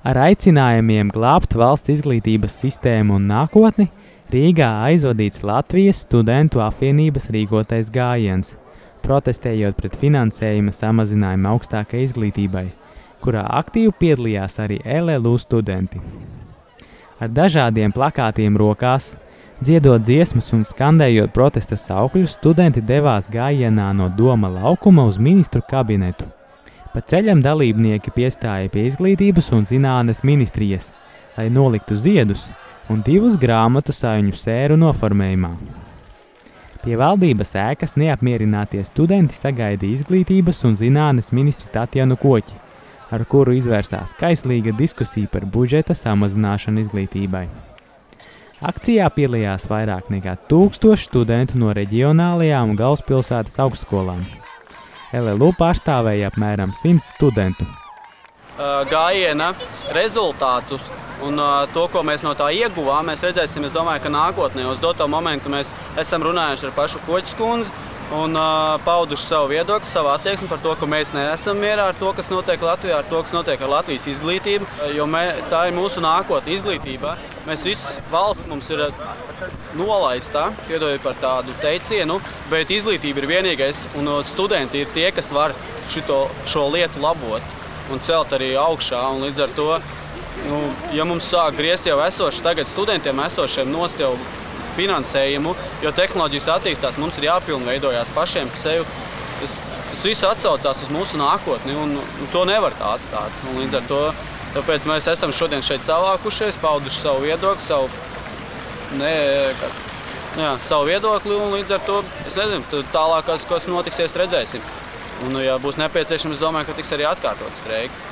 Ar aicinājumiem glābt valsts izglītības sistēmu un nākotni Rīgā aizvadīts Latvijas studentu apvienības rīkotais gājiens, protestējot pret finansējuma samazinājumu augstākai izglītībai, kurā aktīvi piedalījās arī LLU studenti. Ar dažādiem plakātiem rokās, dziedot dziesmas un skandējot protesta saukļus, studenti devās gājienā no Doma laukuma uz ministru kabinetu. Pa ceļam dalībnieki piestāja pie izglītības un zinātnes ministrijas, lai noliktu ziedus un 2 grāmatu saiņu sēru noformējumā. Pie valdības ēkas neapmierinātie studenti sagaidīja izglītības un zinātnes ministri Tatjanu Koķi, ar kuru izvērsās kaislīga diskusija par budžeta samazināšanu izglītībai. Akcijā piedalījās vairāk nekā 1000 studentu no reģionālajām un galvaspilsētas augstskolām. LLU pārstāvēja apmēram 100 studentu. Gājiena rezultātus un to, ko mēs no tā ieguvām, mēs redzēsim, es domāju, ka nākotnē uz doto momentu mēs esam runājuši ar pašu Koķis kundzi un pauduši savu viedokli, savu attieksmi par to, ka mēs neesam mierā ar to, kas notiek Latvijā, ar to, kas notiek ar Latvijas izglītību, jo tā ir mūsu nākotne izglītībā. Mēs visas valsts mums ir nolaistā, piedodiet par tādu teicienu, bet izglītība ir vienīgais un studenti ir tie, kas var šo lietu labot un celt arī augšā. Un līdz ar to, ja mums sāk griezt jau esoši tagad studentiem esošiem nost jau finansējumu, jo tehnoloģijas attīstās, mums ir jāpilnveidojās pašiem sevi. Tas viss atsaucās uz mūsu nākotni un to nevar tā atstāt. Un līdz ar to, tāpēc mēs esam šodien šeit savākušies, pauduši savu viedokli, savu viedokli un līdz ar to, es nezinu, tālākās, kas notiksies, redzēsim. Un, ja būs nepieciešams, es domāju, ka tiks arī atkārtot streiki.